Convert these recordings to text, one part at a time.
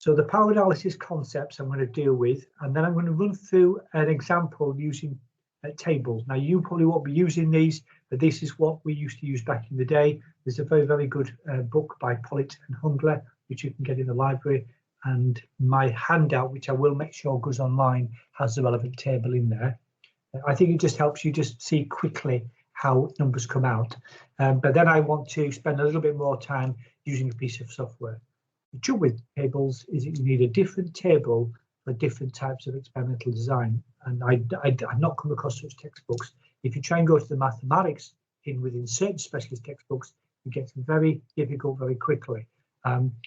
So the power analysis concepts I'm going to deal with, and then I'm going to run through an example using tables. Now you probably won't be using these, but this is what we used to use back in the day. There's a very, very good book by Pollitt and Hungler, which you can get in the library. And my handout, which I will make sure goes online, has the relevant table in there. I think it just helps you just see quickly how numbers come out. But then I want to spend a little bit more time using a piece of software. The trouble with tables is that you need a different table for different types of experimental design. And I've not come across such textbooks. If you try and go to the mathematics within certain specialist textbooks, it gets very difficult very quickly.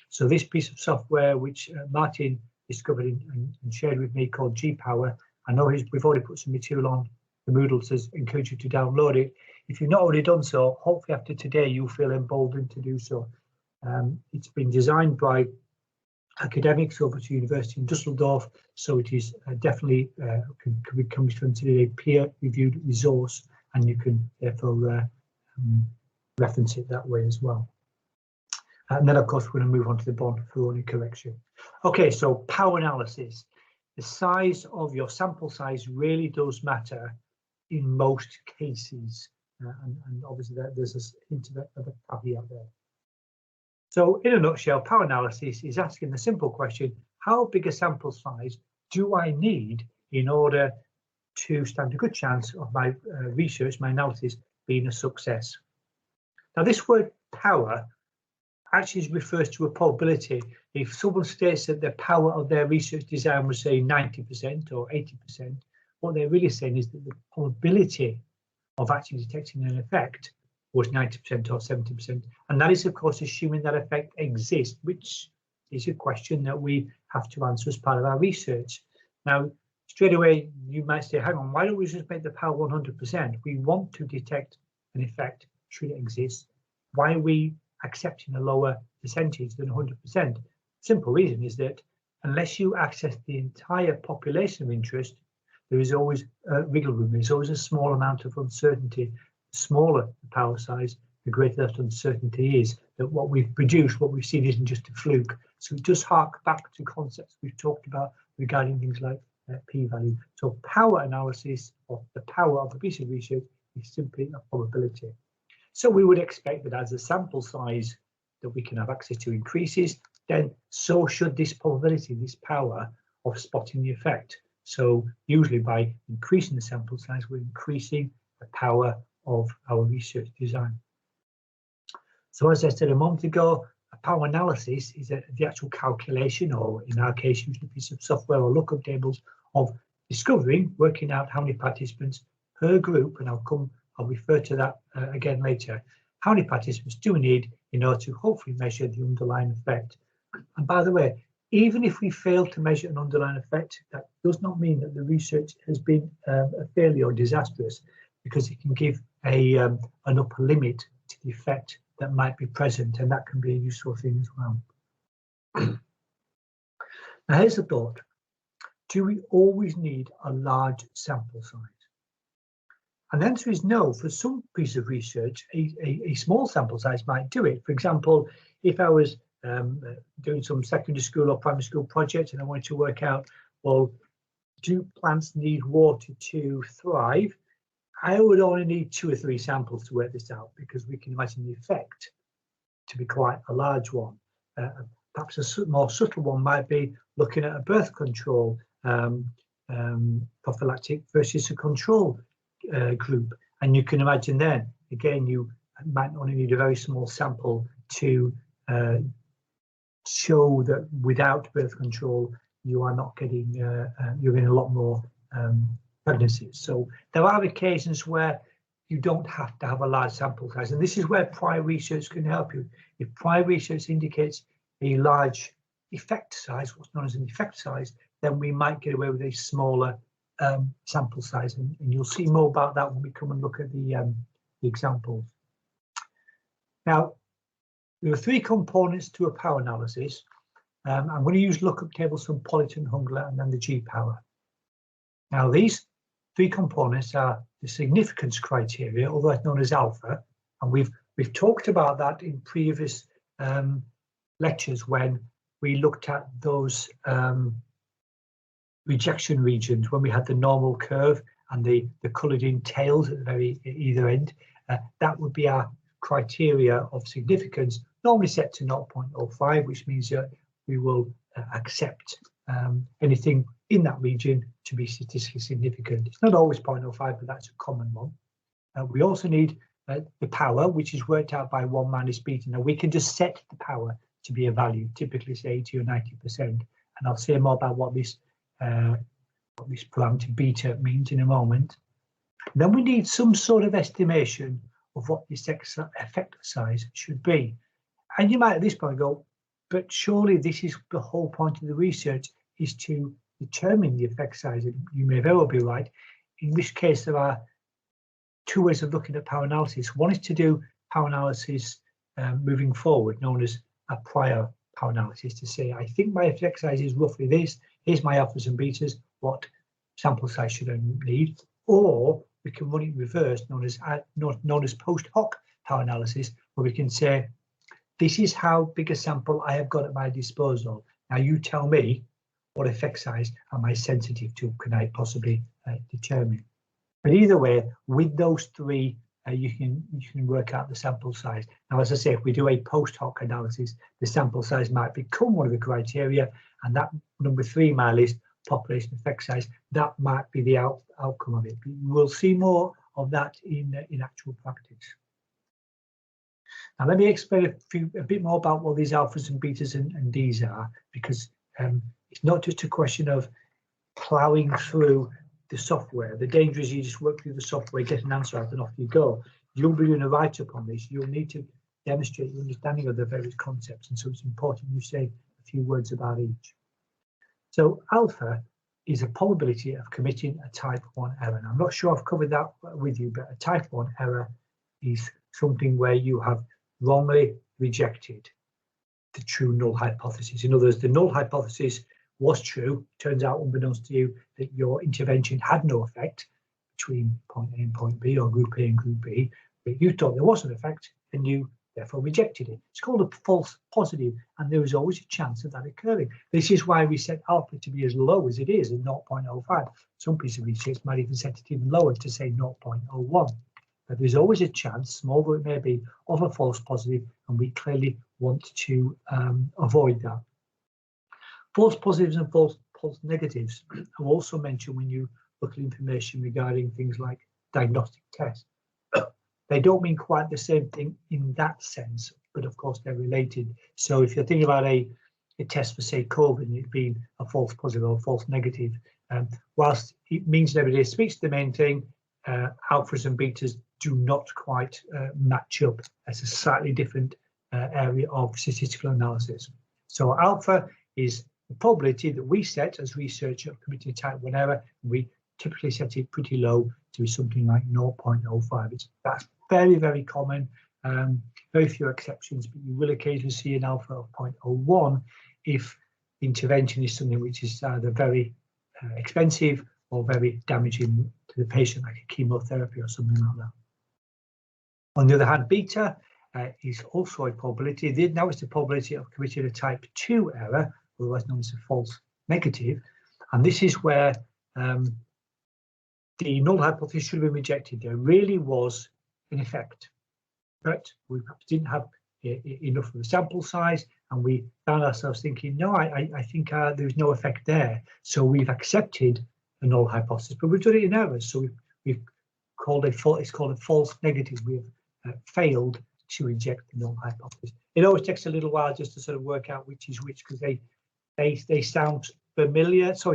So this piece of software, which Martin discovered and shared with me, called G-Power, I know we've already put some material on the Moodle, so I encourage you to download it. If you've not already done so, hopefully after today you'll feel emboldened to do so. It's been designed by academics over to University in Dusseldorf, so it is definitely can be considered a peer-reviewed resource, and you can therefore reference it that way as well. And then, of course, we're going to move on to the Born-Ferroni correction. Okay, so power analysis. The size of your sample size really does matter in most cases, and obviously there's a hint of a caveat there. So, in a nutshell, power analysis is asking the simple question: how big a sample size do I need in order to stand a good chance of my research, my analysis, being a success? Now, this word power actually refers to a probability. If someone states that the power of their research design was, say, 90% or 80%, what they're really saying is that the probability of actually detecting an effect was 90% or 70%. And that is, of course, assuming that effect exists, which is a question that we have to answer as part of our research. Now, straight away, you might say, hang on, why don't we just make the power 100%? We want to detect an effect should it exist. Why are we accepting a lower percentage than 100%? Simple reason is that unless you access the entire population of interest, there is always wiggle room. There's always a small amount of uncertainty. The smaller the power size, the greater that uncertainty is that what we've produced, what we've seen, isn't just a fluke. So it does hark back to concepts we've talked about regarding things like p-value. So power analysis, or the power of a piece of research, is simply a probability. So we would expect that as the sample size that we can have access to increases, then so should this probability, this power of spotting the effect. So usually by increasing the sample size, we're increasing the power of our research design. So as I said a moment ago, a power analysis is the actual calculation, or in our case, using a piece of software or lookup tables, of discovering, working out how many participants per group, and I'll refer to that again later. How many participants do we need in order to hopefully measure the underlying effect? And by the way, even if we fail to measure an underlying effect, that does not mean that the research has been a failure or disastrous, because it can give an upper limit to the effect that might be present, and that can be a useful thing as well. Now, here's the thought. Do we always need a large sample size? And the answer is no. For some piece of research, a small sample size might do it. For example, if I was doing some secondary school or primary school project and I wanted to work out, well, do plants need water to thrive? I would only need 2 or 3 samples to work this out, because we can imagine the effect to be quite a large one. Perhaps a more subtle one might be looking at a birth control prophylactic versus a control group, and you can imagine then again you might only need a very small sample to show that without birth control you are not getting you're getting a lot more pregnancies. So there are occasions where you don't have to have a large sample size, and this is where prior research can help you. If prior research indicates a large effect size, what's known as an effect size, then we might get away with a smaller sample size, and you'll see more about that when we come and look at the examples. Now, there are 3 components to a power analysis. I'm going to use lookup tables from Pollitt and Hungler, and then the G-Power. Now, these 3 components are the significance criteria, otherwise known as alpha, and we've talked about that in previous lectures when we looked at those rejection regions when we had the normal curve and the coloured in tails at the very either end. That would be our criteria of significance, normally set to 0.05, which means that we will accept anything in that region to be statistically significant. It's not always 0.05, but that's a common one. We also need the power, which is worked out by 1 minus beta. Now we can just set the power to be a value, typically say 80 or 90%, and I'll say more about what this parameter beta means in a moment. Then we need some sort of estimation of what this effect size should be. And you might at this point go, but surely this is the whole point of the research, is to determine the effect size. And you may very well be right. In which case, there are two ways of looking at power analysis. One is to do power analysis moving forward, known as a prior power analysis, to say, I think my effect size is roughly this. Here's my alphas and betas. What sample size should I need? Or we can run it in reverse, known as post hoc power analysis, where we can say, this is how big a sample I have got at my disposal. Now you tell me what effect size am I sensitive to, can I possibly determine. But either way, with those three, you can work out the sample size. Now, as I say, if we do a post hoc analysis, the sample size might become one of the criteria, and that number 3 in my list, population effect size, that might be the outcome of it. We'll see more of that in actual practice. Now, let me explain a bit more about what these alphas and betas and Ds are, because it's not just a question of ploughing through the software. The danger is you just work through the software, get an answer out, and off you go. You'll be doing a write-up on this. You'll need to demonstrate your understanding of the various concepts, and so it's important you say a few words about each. So alpha is a probability of committing a type 1 error. And I'm not sure I've covered that with you, but a type 1 error is something where you have wrongly rejected the true null hypothesis. In other words, the null hypothesis was true. Turns out, unbeknownst to you, that your intervention had no effect between point A and point B, or group A and group B, but you thought there was an effect and you therefore rejected it. It's called a false positive, and there is always a chance of that occurring. This is why we set alpha to be as low as it is, at 0.05. Some pieces of research might even set it even lower to say 0.01. But there's always a chance, small though it may be, of a false positive, and we clearly want to avoid that. False positives and false negatives are also mentioned when you look at information regarding things like diagnostic tests. They don't mean quite the same thing in that sense, but of course they're related. So if you're thinking about a test for, say, COVID, and it being a false positive or false negative, whilst it means in everyday speech the main thing, alphas and betas do not quite match up. That's a slightly different area of statistical analysis. So alpha is the probability that we set as researcher of committing a type 1 error. We typically set it pretty low to something like 0.05. That's very, very common. Very few exceptions, but you will occasionally see an alpha of 0.01 if the intervention is something which is either very expensive or very damaging to the patient, like a chemotherapy or something like that. On the other hand, beta is also a probability. Now it's the probability of committing a type 2 error, otherwise known as a false negative. And this is where the null hypothesis should have been rejected. There really was an effect, but we perhaps didn't have enough of a sample size, and we found ourselves thinking, no, I think there's no effect there. So we've accepted a null hypothesis, but we've done it in errors. So we've called it's called a false negative. We've failed to reject the null hypothesis. It always takes a little while just to sort of work out which is which, because they sound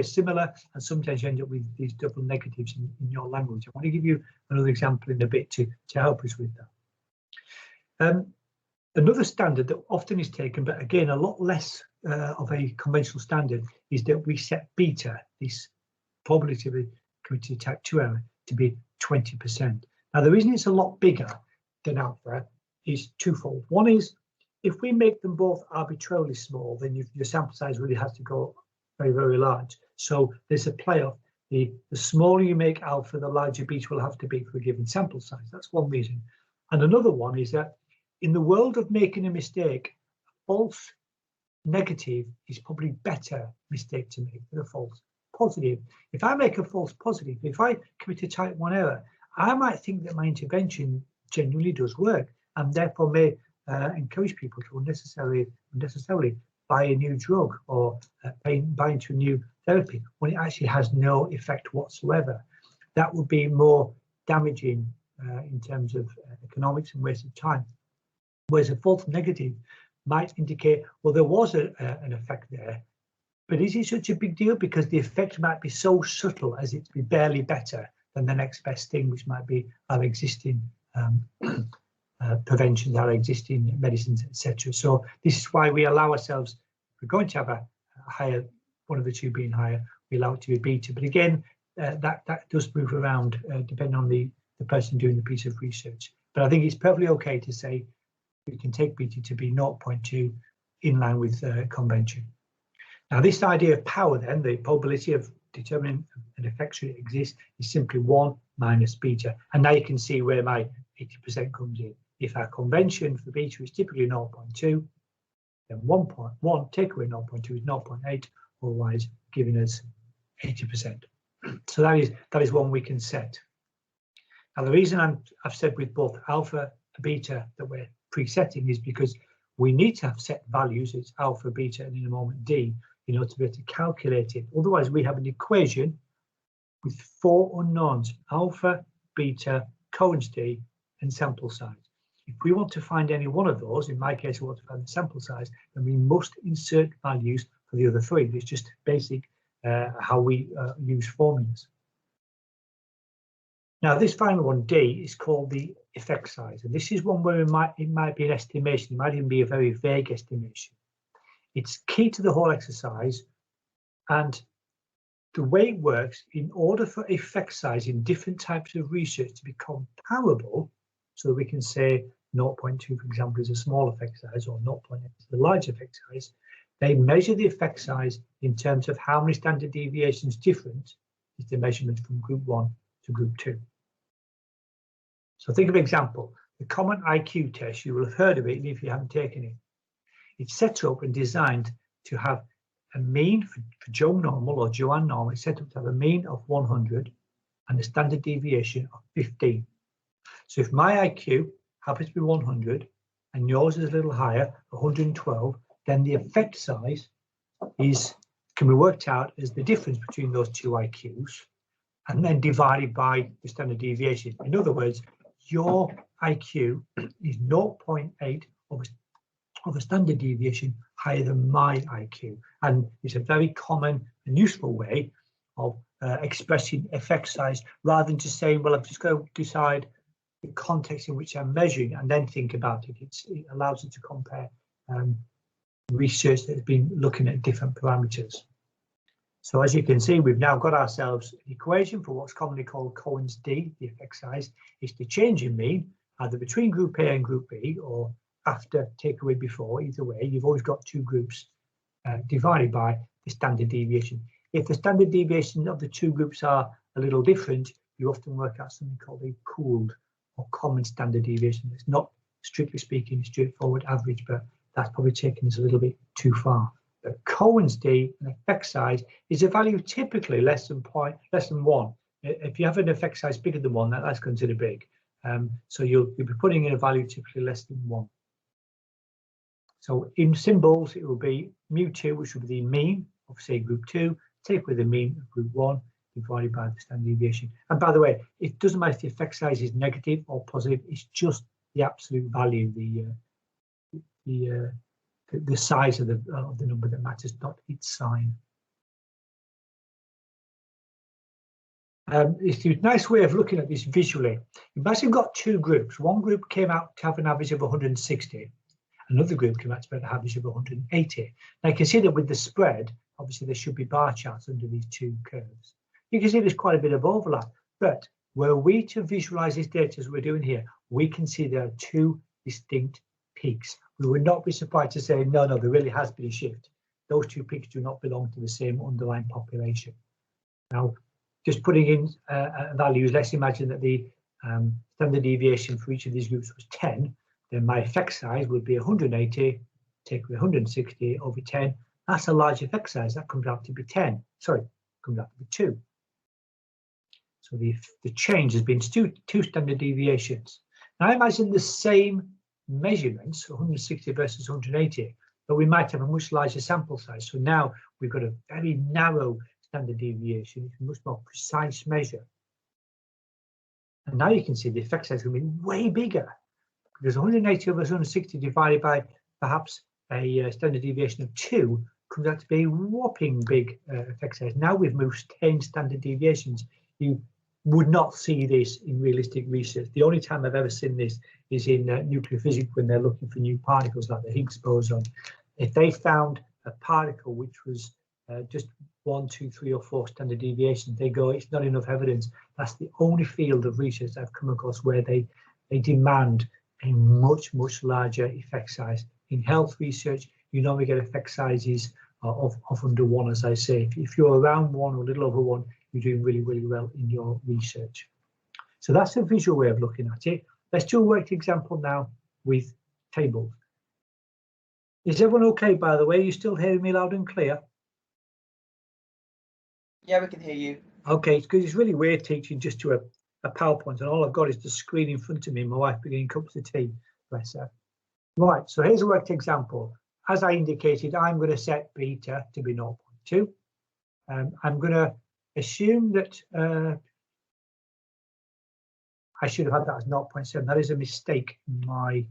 similar, and sometimes you end up with these double negatives in your language. I want to give you another example in a bit to help us with that. Another standard that often is taken, but again a lot less of a conventional standard, is that we set beta, this probability of committing type 2 error, to be 20%. Now the reason it's a lot bigger than alpha is twofold. One is, if we make them both arbitrarily small, then your sample size really has to go very, very large. So there's a playoff. The smaller you make alpha, the larger beta will have to be for a given sample size. That's one reason. And another one is that in the world of making a mistake, false negative is probably better mistake to make than a false positive. If I make a false positive, if I commit a type 1 error, I might think that my intervention genuinely does work, and therefore may encourage people to unnecessarily buy a new drug or buy into a new therapy when it actually has no effect whatsoever. That would be more damaging in terms of economics and waste of time. Whereas a false negative might indicate, well, there was an effect there, but is it such a big deal? Because the effect might be so subtle as it to be barely better than the next best thing, which might be our existing preventions, our existing medicines, etc. So this is why we allow ourselves, if we're going to have a higher, one of the two being higher, we allow it to be beta. But again, that does move around depending on the person doing the piece of research. But I think it's perfectly okay to say we can take beta to be 0.2 in line with convention. Now, this idea of power, then, the probability of determining an effect should exist, is simply 1 minus beta. And now you can see where my 80% comes in. If our convention for beta is typically 0.2, then 1.1 take away 0.2 is 0.8, otherwise giving us 80%. So that is one we can set. Now, the reason I've said with both alpha and beta that we're presetting is because we need to have set values, it's alpha, beta, and in a moment d, in order to be able to calculate it. Otherwise, we have an equation with 4 unknowns: alpha, beta, Cohen's d, and sample size. If we want to find any one of those, in my case, we want to find the sample size, then we must insert values for the other 3. It's just basic how we use formulas. Now, this final one, D, is called the effect size, and this is one where it might be an estimation. It might even be a very vague estimation. It's key to the whole exercise, and the way it works, in order for effect size in different types of research to be comparable, so that we can say 0.2, for example, is a small effect size, or 0.8 is a large effect size, they measure the effect size in terms of how many standard deviations different is the measurement from group 1 to group 2. So think of an example, the common IQ test. You will have heard of it even if you haven't taken it. It's set up and designed to have a mean for Joe normal or Joanne normal. It's set up to have a mean of 100 and a standard deviation of 15. So if my IQ happens to be 100 and yours is a little higher, 112, then the effect size can be worked out as the difference between those two IQs and then divided by the standard deviation. In other words, your IQ is 0.8 of a standard deviation higher than my IQ. And it's a very common and useful way of expressing effect size, rather than just saying, well, I've just got to decide the context in which I'm measuring and then think about it. It allows us to compare research that has been looking at different parameters. So as you can see, we've now got ourselves an equation for what's commonly called Cohen's d, the effect size. It's the change in mean, either between group A and group B, or after, take away, before. Either way, you've always got two groups divided by the standard deviation. If the standard deviation of the two groups are a little different, you often work out something called a pooled or common standard deviation. It's not, strictly speaking, a straightforward average, but that's probably taken us a little bit too far. But Cohen's d, an effect size, is a value typically less than 1. If you have an effect size bigger than 1, that's considered big. So you'll be putting in a value typically less than 1. So in symbols, it will be mu2, which will be the mean of, say, group 2, take away the mean of group 1, divided by the standard deviation. And by the way, it doesn't matter if the effect size is negative or positive, it's just the absolute value, the size of the number that matters, not its sign. It's a nice way of looking at this visually. Imagine you've got two groups. One group came out to have an average of 160. Another group came out to have an average of 180. Now you can see that with the spread, obviously there should be bar charts under these two curves. You can see there's quite a bit of overlap, but were we to visualize this data as we're doing here, we can see there are two distinct peaks. We would not be surprised to say, no, there really has been a shift. Those two peaks do not belong to the same underlying population. Now, just putting in values, let's imagine that the standard deviation for each of these groups was 10, then my effect size would be 180 take away 160 over 10. That's a large effect size. That comes out to be 10. Sorry, comes out to be 2. So the change has been two standard deviations. Now imagine the same measurements, 160 versus 180, but we might have a much larger sample size. So now we've got a very narrow standard deviation. It's a much more precise measure. And now you can see the effect size is going to be way bigger, because 180 over 160 divided by perhaps a standard deviation of 2 comes out to be a whopping big effect size. Now we've moved 10 standard deviations. You would not see this in realistic research. The only time I've ever seen this is in nuclear physics, when they're looking for new particles like the Higgs boson. If they found a particle which was just 1, 2, 3, or 4 standard deviations, they go, it's not enough evidence. That's the only field of research I've come across where they demand a much larger effect size. In health research, you normally get effect sizes of under 1, as I say. If you're around 1 or a little over 1, you're doing really well in your research. So that's a visual way of looking at it. Let's do a worked example now with tables. Is everyone okay, by the way? Are you still hearing me loud and clear? Yeah, we can hear you. Okay, it's because it's really weird teaching just to a PowerPoint, and all I've got is the screen in front of me. My wife beginning cups of tea, bless her. Right, so here's a worked example. As I indicated, I'm going to set beta to be 0.2. I'm going to assume that I should have had that as 0.7. That is a mistake in my.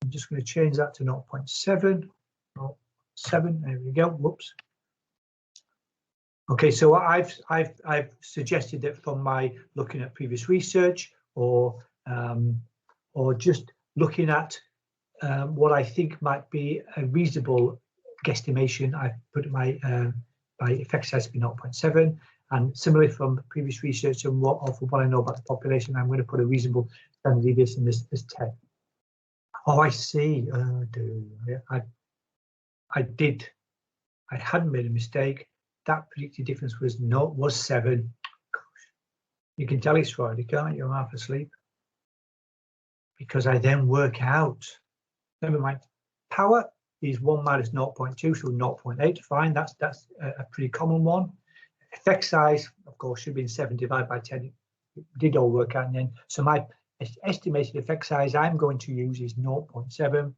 I'm just going to change that to 0.7. 0.7. There we go. Whoops. Okay, so I've suggested that from my looking at previous research or just looking at what I think might be a reasonable guesstimation, I've put my effect size to be 0.7, and similarly from previous research and what I know about the population, I'm going to put a reasonable standard deviation as 10. Oh, I see. I hadn't made a mistake. That predicted difference was 7. Gosh, you can tell it's Friday, can't you? I'm half asleep. Because I then work out, never mind, power is 1 minus 0.2, so 0.8, fine, that's a pretty common one. Effect size, of course, should be 7 divided by 10. It did all work out in the end. So my estimated effect size I'm going to use is 0.7.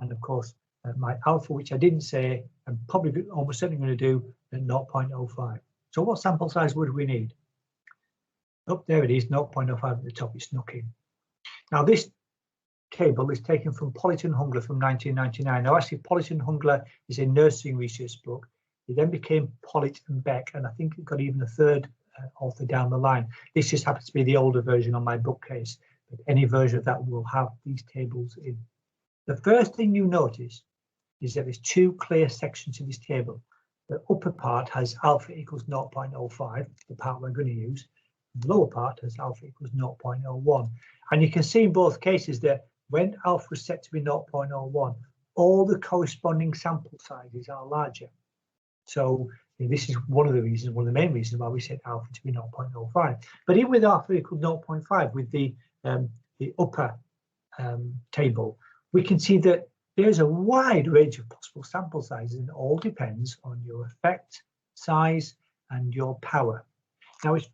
And of course, my alpha, which I didn't say, I'm probably almost certainly going to do at 0.05. So what sample size would we need? Oh, there it is, 0.05 at the top, it's snuck in. Now this table is taken from Politan Hungler from 1999. Now actually Politan Hungler is a nursing research book. It then became Pollitt and Beck, and I think it got even a third author down the line. This just happens to be the older version on my bookcase, but any version of that will have these tables in. The first thing you notice is that there's 2 clear sections in this table. The upper part has alpha equals 0.05, the part we're going to use. The lower part has alpha equals 0.01. And you can see in both cases that when alpha is set to be 0.01, all the corresponding sample sizes are larger. So this is one of the main reasons why we set alpha to be 0.05. But even with alpha equals 0.5, with the upper table, we can see that there's a wide range of possible sample sizes, and it all depends on your effect size and your power. Now it's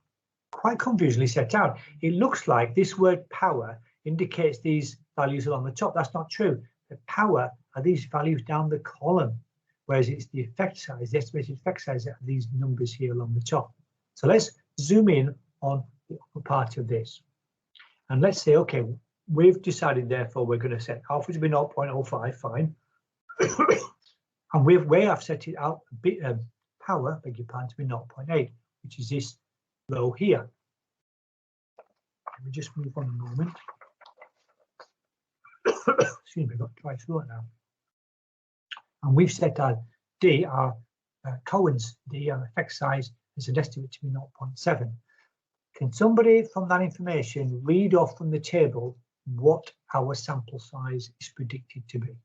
quite confusionally set out. It looks like this word power indicates these values along the top. That's not true. The power are these values down the column, whereas it's the effect size, the estimated effect size, that are these numbers here along the top. So let's zoom in on the upper part of this. And let's say, okay, we've decided, therefore, we're going to set alpha to be 0.05, fine. And where I've set it out, power, beg your pardon, to be 0.8, which is this row here. Let me just move on a moment. Excuse me, I've got to try through it now. And we've set our D, our Cohen's D, our effect size, as an estimate to be 0.7. Can somebody from that information read off from the table what our sample size is predicted to be?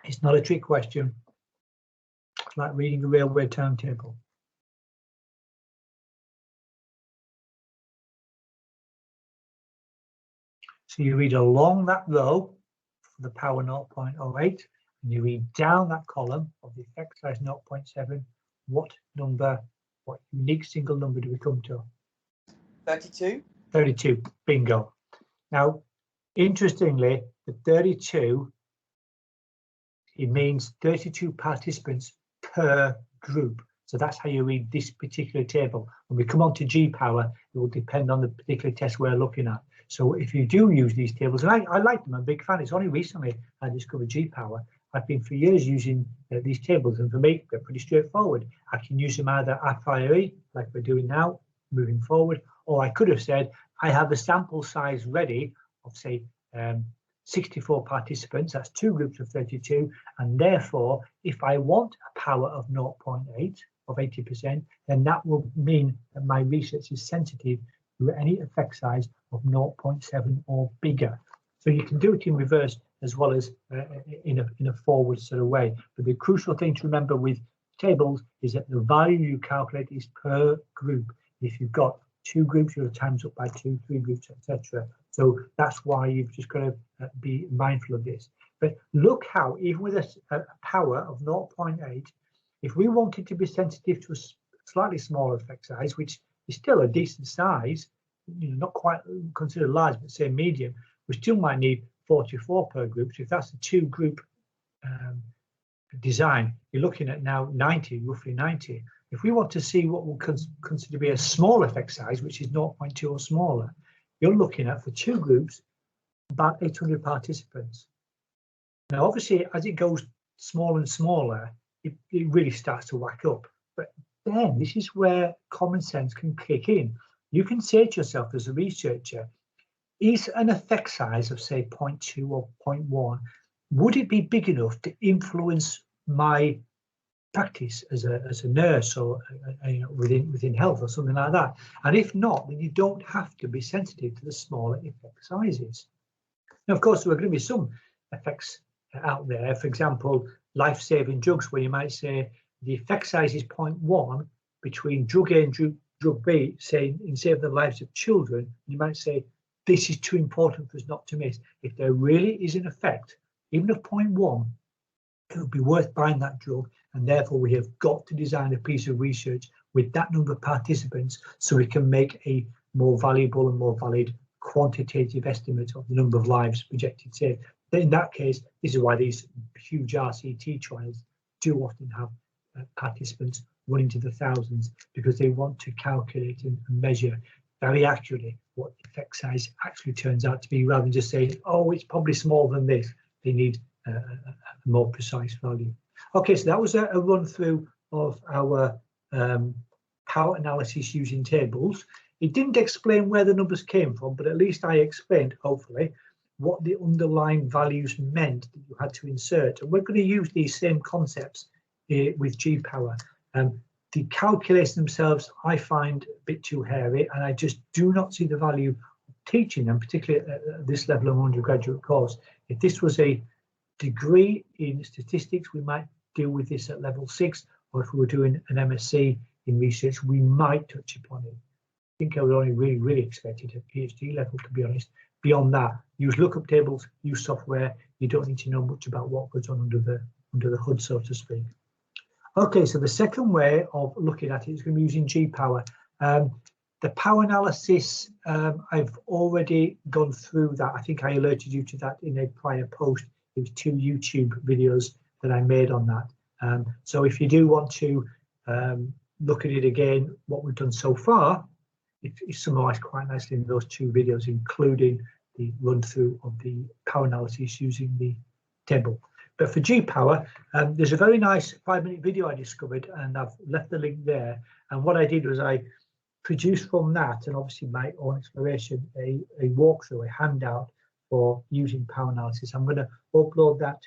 It's not a trick question. It's like reading a railway timetable. So you read along that row for the power 0.08, and you read down that column of the effect size 0.7. What unique single number do we come to? 32. 32, bingo. Now, interestingly, the 32, it means 32 participants per group. So that's how you read this particular table. When we come on to G power, it will depend on the particular test we're looking at. So if you do use these tables, and I like them, I'm a big fan. It's only recently I discovered G power. I've been for years using these tables, and for me, they're pretty straightforward. I can use them either a priori, like we're doing now, moving forward, or I could have said, I have a sample size ready of, say, 64 participants. That's two groups of 32, and therefore, if I want a power of 0.8 of 80%, then that will mean that my research is sensitive to any effect size of 0.7 or bigger. So you can do it in reverse as well as in a forward sort of way. But the crucial thing to remember with tables is that the value you calculate is per group. If you've got two groups, you'll times up by 2, 3 groups, etc. So that's why you've just got to be mindful of this. But look how, even with a power of 0.8, if we wanted to be sensitive to a slightly smaller effect size, which is still a decent size, not quite considered large, but say medium, we still might need 44 per group. So if that's a two-group design, you're looking at now 90, roughly 90. If we want to see what we'll consider to be a small effect size, which is 0.2 or smaller, you're looking at, for two groups, about 800 participants. Now, obviously, as it goes smaller and smaller, it really starts to whack up. But then this is where common sense can kick in. You can say to yourself as a researcher, is an effect size of, say, 0.2 or 0.1, would it be big enough to influence my practice as a nurse or within health or something like that? And if not, then you don't have to be sensitive to the smaller effect sizes. Now, of course, there are going to be some effects out there. For example, life-saving drugs, where you might say the effect size is 0.1 between drug A and drug B, say in saving the lives of children. You might say this is too important for us not to miss. If there really is an effect, even of 0.1, it would be worth buying that drug, and therefore we have got to design a piece of research with that number of participants so we can make a more valuable and more valid quantitative estimate of the number of lives projected saved. In that case, this is why these huge RCT trials do often have participants running to the thousands, because they want to calculate and measure very accurately what the effect size actually turns out to be, rather than just saying, oh, it's probably smaller than this. They need a more precise value. Okay, so that was a run through of our power analysis using tables. It didn't explain where the numbers came from, but at least I explained, hopefully, what the underlying values meant that you had to insert. And we're going to use these same concepts with G power. The calculations themselves I find a bit too hairy, and I just do not see the value of teaching them, particularly at this level of undergraduate course. If this was a degree in statistics, we might deal with this at level 6, or if we were doing an MSc in research, we might touch upon it. I think I would only really expect it at PhD level, to be honest. Beyond that, use lookup tables, use software. You don't need to know much about what goes on under the hood, so to speak. Okay, so the second way of looking at it is going to be using G power. The power analysis, I've already gone through that. I think I alerted you to that in a prior post. It was 2 YouTube videos that I made on that. So if you do want to look at it again, what we've done so far, it's summarized quite nicely in those 2 videos, including the run through of the power analysis using the table. But for G power, there's a very nice 5-minute video I discovered, and I've left the link there. And what I did was I produced from that, and obviously my own exploration, a walkthrough, a handout for using power analysis. I'm going to upload that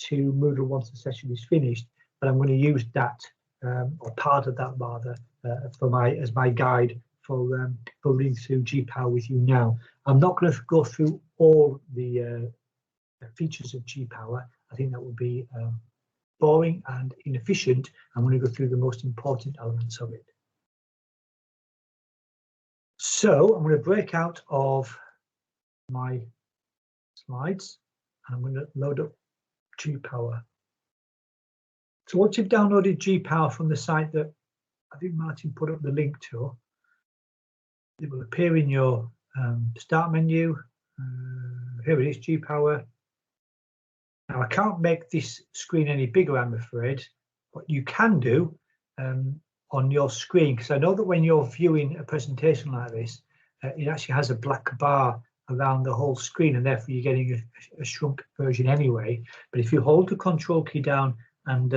to Moodle once the session is finished, but I'm going to use that, or part of that rather, as my guide for reading through G power with you now. I'm not going to go through all the features of G power. I think that would be boring and inefficient. I'm going to go through the most important elements of it. So I'm going to break out of my slides, and I'm going to load up G-Power. So once you've downloaded G-Power from the site that I think Martin put up the link to, it will appear in your start menu. Here it is, G-Power. Now I can't make this screen any bigger, I'm afraid. What you can do on your screen, because I know that when you're viewing a presentation like this, it actually has a black bar around the whole screen, and therefore you're getting a shrunk version anyway. But if you hold the control key down and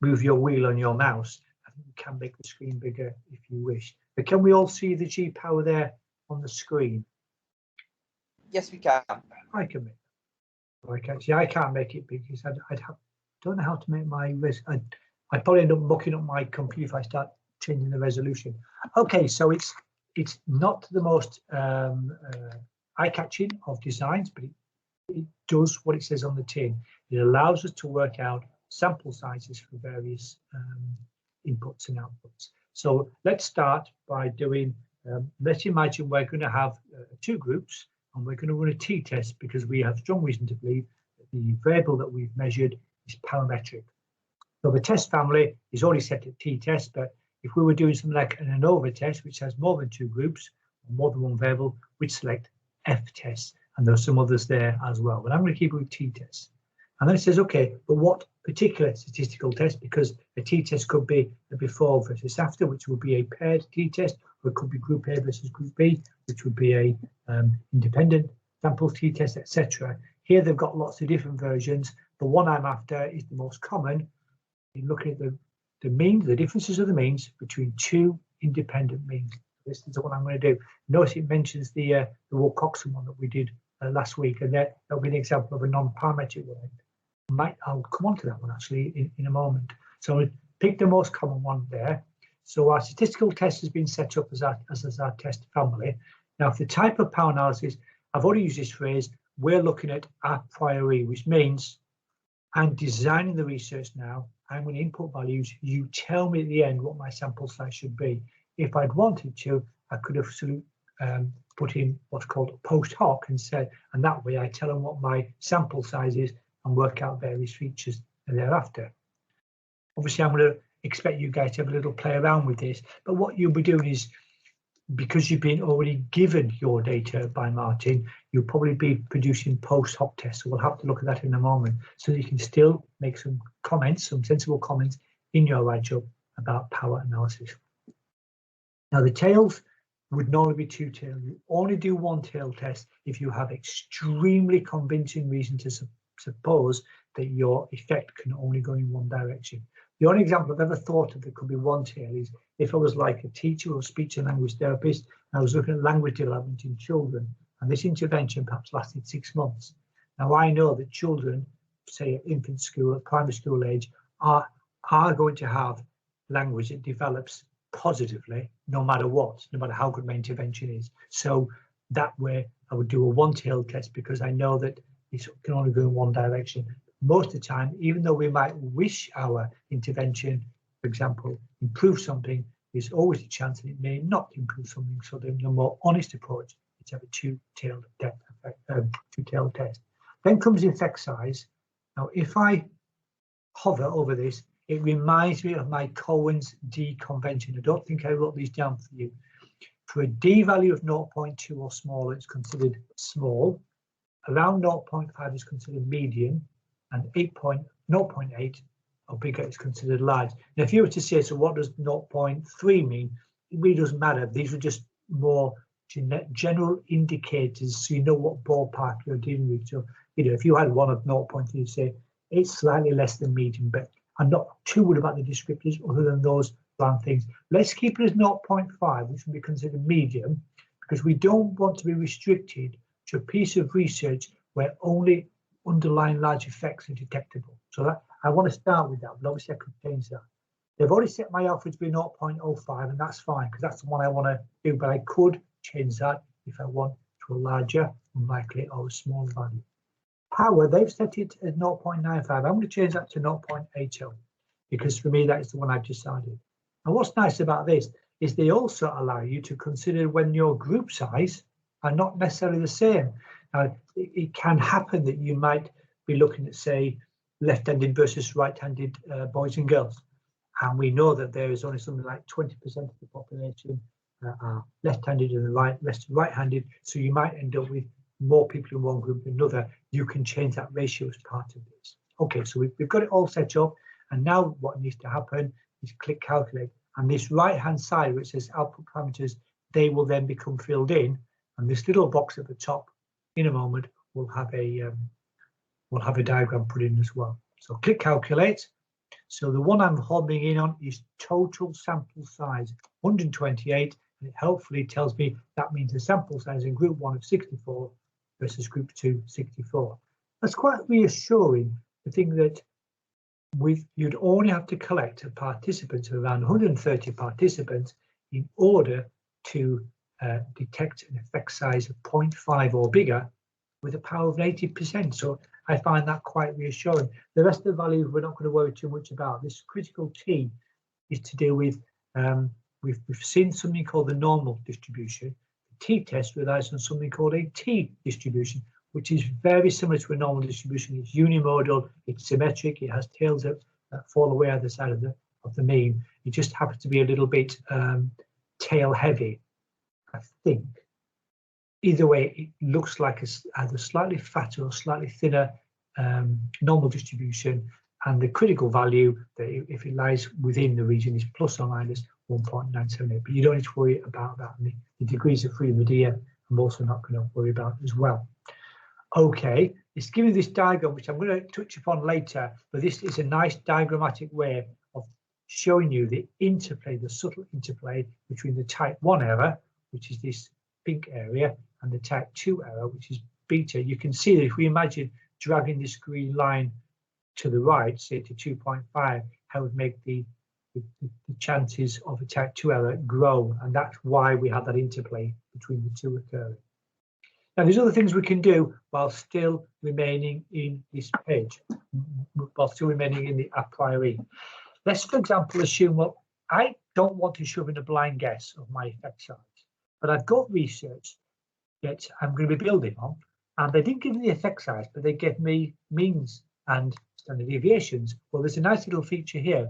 move your wheel on your mouse, I think you can make the screen bigger if you wish. But can we all see the G-Power there on the screen? Yes, we can. I can make it. I can't make it big because don't know how to make my I'd probably end up mucking up my computer if I start changing the resolution. Okay, so it's not the most eye-catching of designs, but it does what it says on the tin. It allows us to work out sample sizes for various inputs and outputs. So let's start by doing, let's imagine we're going to have two groups, and we're going to run a t-test because we have strong reason to believe that the variable that we've measured is parametric. So the test family is already set at t-test, but if we were doing something like an ANOVA test, which has more than two groups, or more than one variable, we'd select f-test, and there are some others there as well. But I'm going to keep it with t-test. And then it says, okay, but what particular statistical test? Because a t-test could be a before versus after, which would be a paired t-test, or it could be group A versus group B, which would be a independent sample t-test, etc. Here they've got lots of different versions. The one I'm after is the most common. You're looking at the means, the differences of the means between two independent means. This is what I'm going to do. Notice it mentions the Wilcoxon one that we did last week, and that'll be an example of a non-parametric one. I'll come on to that one actually in a moment. So I pick the most common one there. So our statistical test has been set up as our test family. Now, for the type of power analysis, I've already used this phrase, we're looking at a priori, which means I'm designing the research now. I'm going to input values. You tell me at the end what my sample size should be. If I'd wanted to, I could have put in what's called post hoc and said, and that way I tell them what my sample size is and work out various features thereafter. Obviously, I'm going to expect you guys to have a little play around with this, but what you'll be doing is, because you've been already given your data by Martin, you'll probably be producing post hoc tests. So we'll have to look at that in a moment, so you can still make some comments, some sensible comments in your write-up about power analysis. Now, the tails would normally be two tails. You only do one tail test if you have extremely convincing reason to suppose that your effect can only go in one direction. The only example I've ever thought of that could be one tail is if I was like a teacher or speech and language therapist, and I was looking at language development in children, and this intervention perhaps lasted 6 months. Now, I know that children, say at infant school, at primary school age, are going to have language that develops positively, no matter what, no matter how good my intervention is. So that way I would do a one-tail test because I know that it can only go in one direction. Most of the time, even though we might wish our intervention, for example, improve something, there's always a chance that it may not improve something. So the more honest approach is to have a two-tailed test. Then comes effect size. Now, if I hover over this, it reminds me of my Cohen's D convention. I don't think I wrote these down for you. For a D value of 0.2 or smaller, it's considered small. Around 0.5 is considered medium, and 0.8 or bigger is considered large. Now, if you were to say, so what does 0.3 mean? It really doesn't matter. These are just more general indicators, so you know what ballpark you're dealing with. So, if you had one of 0.3, you say it's slightly less than medium, but I'm not too worried about the descriptors other than those bland things. Let's keep it as 0.5, which would be considered medium, because we don't want to be restricted to a piece of research where only underlying large effects are detectable. So that I want to start with that, but obviously I could change that. They've already set my alpha to be 0.05, and that's fine because that's the one I want to do, but I could change that if I want to a larger, unlikely, or a smaller value. Power, they've set it at 0.95. I'm going to change that to 0.80 because for me that is the one I've decided. And what's nice about this is they also allow you to consider when your group size are not necessarily the same. It can happen that you might be looking at, say, left-handed versus right-handed boys and girls. And we know that there is only something like 20% of the population are left-handed and the rest are right-handed. So you might end up with more people in one group than another. You can change that ratio as part of this. Okay, so we've got it all set up. And now what needs to happen is click calculate. And this right-hand side, which says output parameters, they will then become filled in. And this little box at the top, in a moment, will have a diagram put in as well. So click calculate. So the one I'm holding in on is total sample size 128, and it hopefully tells me that means the sample size in group 1 of 64 versus group 2 64. That's quite reassuring. The thing that you'd only have to collect a participant of around 130 participants in order to detect an effect size of 0.5 or bigger with a power of 80%. So I find that quite reassuring. The rest of the values we're not going to worry too much about. This critical T is to do with, we've seen something called the normal distribution. The t-test relies on something called a t-distribution, which is very similar to a normal distribution. It's unimodal, it's symmetric, it has tails that fall away either side of the mean. It just happens to be a little bit tail heavy, I think. Either way, it looks like either slightly fatter or slightly thinner normal distribution, and the critical value, that if it lies within the region, is plus or minus 1.978. But you don't need to worry about that. And the degrees of freedom here, I'm also not going to worry about as well. Okay, it's giving this diagram, which I'm going to touch upon later, but this is a nice diagrammatic way of showing you the interplay, the subtle interplay between the type 1 error, which is this pink area, and the type 2 error, which is beta. You can see that if we imagine dragging this green line to the right, say to 2.5, how it would make the chances of a type 2 error grow, and that's why we have that interplay between the two occurring. Now, there's other things we can do while still remaining in this page, while still remaining in the a priori. Let's, for example, assume, well, I don't want to shove in a blind guess of my effect size, but I've got research that I'm going to be building on, and they didn't give me the effect size, but they gave me means and standard deviations. Well, there's a nice little feature here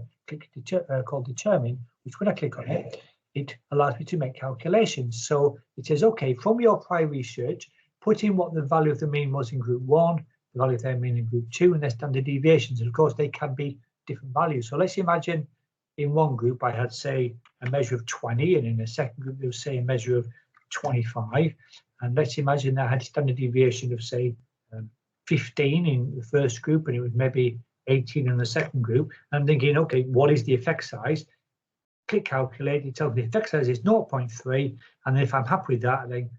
called determine, which when I click on it, it allows me to make calculations. So it says, okay, from your prior research, put in what the value of the mean was in group 1, the value of their mean in group 2, and their standard deviations. And of course, they can be different values. So let's imagine in one group I had, say, a measure of 20, and in a second group there was, say, a measure of 25. And let's imagine I had a standard deviation of, say, 15 in the first group, and it was maybe 18 in the second group. I'm thinking, okay, what is the effect size? Click calculate, it tells me the effect size is 0.3, and then if I'm happy with that, I then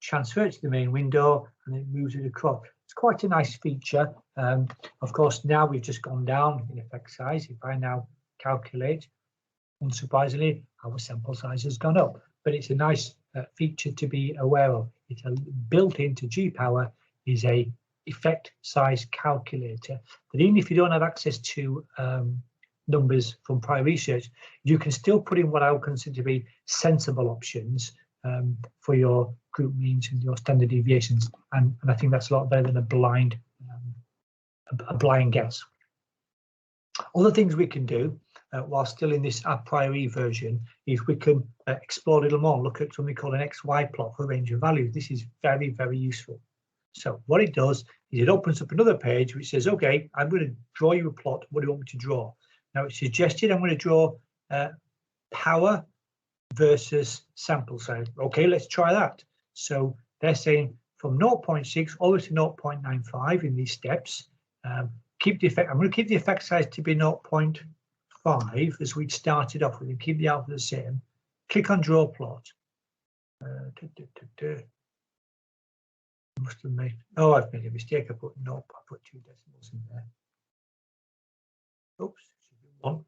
transfer it to the main window and it moves it across. It's quite a nice feature. Of course, now we've just gone down in effect size. If I now calculate, unsurprisingly, our sample size has gone up, but it's a nice feature to be aware of. It's built into G-Power is a effect size calculator that even if you don't have access to numbers from prior research, you can still put in what I would consider to be sensible options for your group means and your standard deviations, and I think that's a lot better than a blind guess. Other things we can do while still in this a priori version is we can explore a little more, look at something called an XY plot for a range of values. This is very, very useful. So what it does is it opens up another page which says, okay, I'm going to draw you a plot. What do you want me to draw? Now it's suggested I'm going to draw power versus sample size. Okay, let's try that. So they're saying from 0.6 all the way to 0.95 in these steps. Keep the effect. I'm going to keep the effect size to be 0.5 as we started off with, and keep the alpha the same. Click on draw plot. Must have made. Oh, I've made a mistake. I put 2 decimals in there. Oops, should be 1.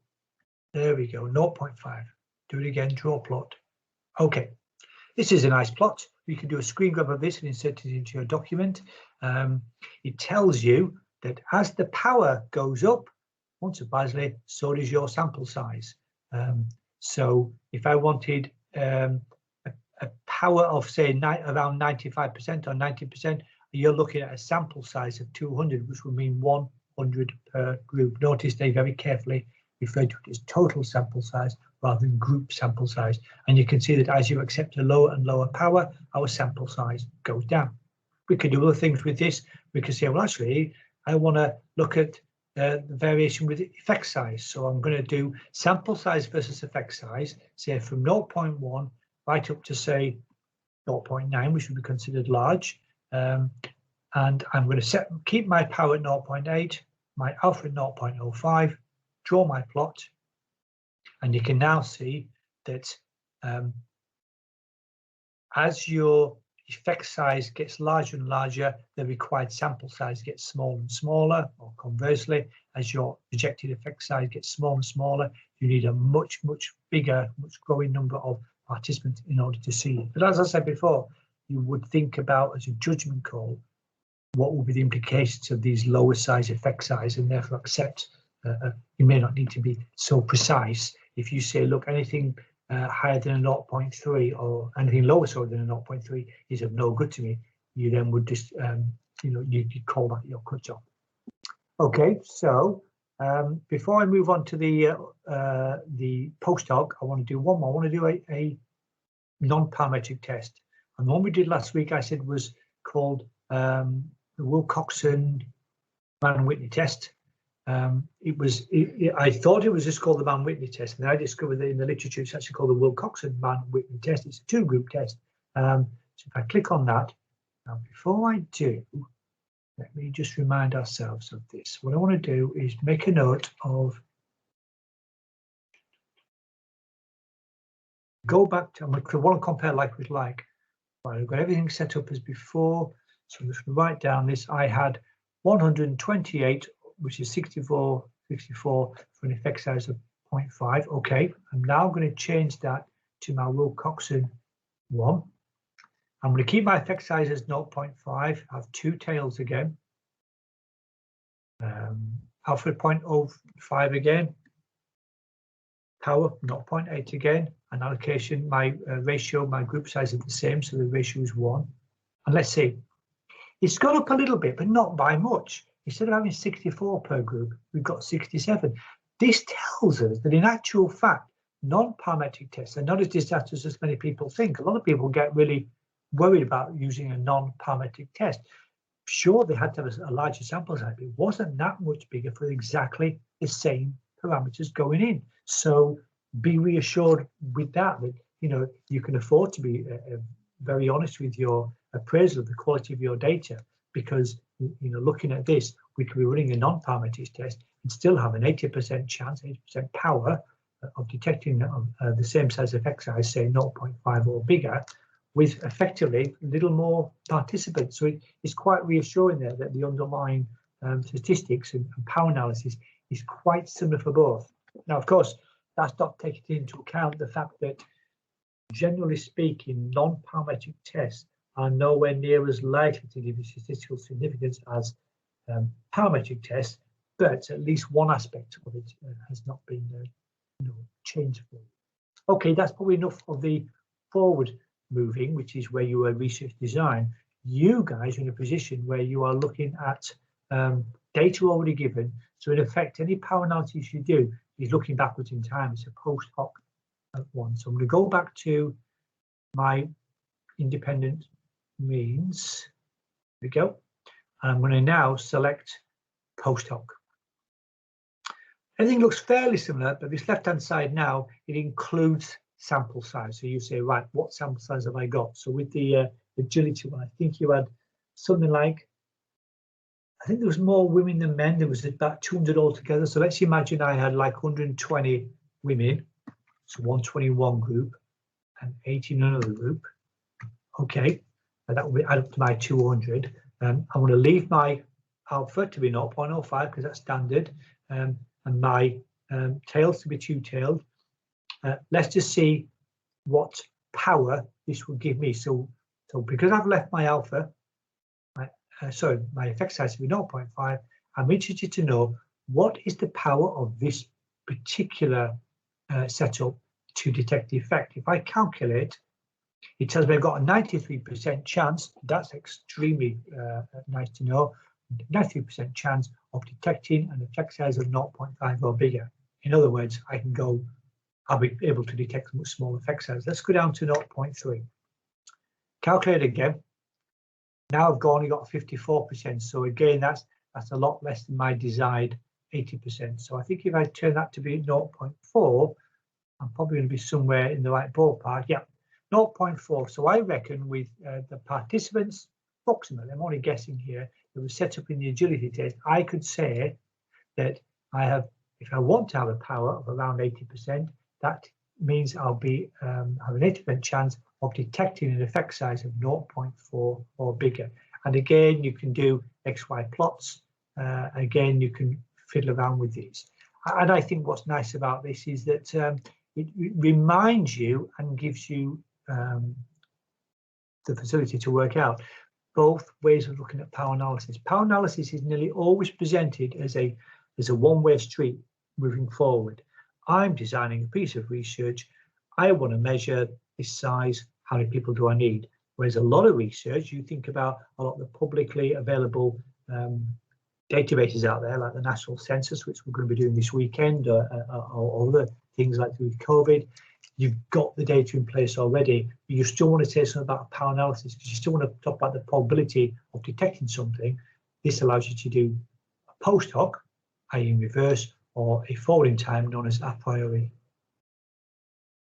There we go. 0.5. Do it again. Draw plot. Okay, this is a nice plot. You can do a screen grab of this and insert it into your document. It tells you that as the power goes up, unsurprisingly, so does your sample size. So if I wanted a power of, say, around 95% or 90%, you're looking at a sample size of 200, which would mean 100 per group. Notice they very carefully refer to it as total sample size rather than group sample size. And you can see that as you accept a lower and lower power, our sample size goes down. We could do other things with this. We could say, well, actually, I want to look at the variation with effect size. So I'm going to do sample size versus effect size, say from 0.1 right up to say 0.9, which would be considered large. And I'm going to keep my power at 0.8, my alpha at 0.05, draw my plot. And you can now see that as your effect size gets larger and larger, the required sample size gets smaller and smaller, or conversely, as your projected effect size gets smaller and smaller, you need a much bigger, much growing number of participants in order to see it. But as I said before, you would think about as a judgment call, what will be the implications of these lower size effect size, and therefore accept you may not need to be so precise. If you say, look, anything higher than a 0.3 or anything lower so than a 0.3 is of no good to me, you then would just you'd call that your cutoff. Okay, so before I move on to the post hoc, I want to do one more. I want to do a non-parametric test, and the one we did last week I said was called the Wilcoxon Mann-Whitney test. I thought it was just called the Mann-Whitney test, and then I discovered that in the literature it's actually called the Wilcoxon Mann-Whitney test. It's a two-group test. So if I click on that, now before I do, let me just remind ourselves of this. What I want to do is make a note of, go back to, I want to compare like with like. Right, I've got everything set up as before, so I'm just going to write down this. I had 128, which is 64 for an effect size of 0.5. Okay, I'm now going to change that to my Wilcoxon one. I'm going to keep my effect size as 0.5. I have two tails again. Alpha 0.05 again. Power 0.8 again. And allocation, my ratio, my group size is the same, so the ratio is 1. And let's see, it's gone up a little bit, but not by much. Instead of having 64 per group, we've got 67. This tells us that in actual fact, non-parametric tests are not as disastrous as many people think. A lot of people get really worried about using a non-parametric test. Sure, they had to have a larger sample size, but it wasn't that much bigger for exactly the same parameters going in. So be reassured with that, you can afford to be very honest with your appraisal of the quality of your data, because looking at this, we could be running a non-parametric test and still have an 80% chance, 80% power of detecting the same size effect size, say 0.5 or bigger, with effectively a little more participants. So it's quite reassuring there that the underlying statistics and power analysis is quite similar for both. Now, of course, that's not taking into account the fact that, generally speaking, non-parametric tests are nowhere near as likely to give you statistical significance as parametric tests, but at least one aspect of it has not been changed for you. Okay, that's probably enough of the forward moving, which is where you are research design. You guys are in a position where you are looking at data already given. So in effect, any power analysis you do is looking backwards in time. It's a post hoc one. So I'm going to go back to my independent means. There we go. And I'm going to now select post hoc. Everything looks fairly similar, but this left-hand side now, it includes sample size. So you say, right, what sample size have I got? So with the agility one, I think you had something like, I think there was more women than men. There was about 200 altogether. So let's imagine I had like 120 women, so 121 group, and 80 in another group. Okay, and that will add up to my 200. I'm going to leave my alpha to be 0.05 because that's standard, and my tails to be two-tailed. Let's just see what power this will give me. So because I've left my alpha, my effect size to be 0.5, I'm interested to know what is the power of this particular setup to detect the effect. If I calculate It tells me I've got a 93% chance. That's extremely nice to know. 93% chance of detecting an effect size of 0.5 or bigger. In other words, I'll be able to detect a much smaller effect size. Let's go down to 0.3. Calculate again. Now I've only got 54%. So again, that's a lot less than my desired 80%. So I think if I turn that to be 0.4, I'm probably going to be somewhere in the right ballpark. Yeah, 0.4. So I reckon with the participants, approximately, I'm only guessing here, that was set up in the agility test, I could say that I have, if I want to have a power of around 80%, that means I'll be have an 80% chance of detecting an effect size of 0.4 or bigger. And again, you can do XY plots. Again, you can fiddle around with these. And I think what's nice about this is that it reminds you and gives you the facility to work out both ways of looking at power analysis. Power analysis is nearly always presented as a one-way street moving forward. I'm designing a piece of research. I want to measure this size. How many people do I need? Whereas a lot of research, you think about a lot of the publicly available databases out there, like the National Census, which we're going to be doing this weekend, or other things like with COVID. You've got the data in place already, but you still want to say something about power analysis because you still want to talk about the probability of detecting something. This allows you to do a post hoc, i.e. in reverse, or a forward in time known as a priori.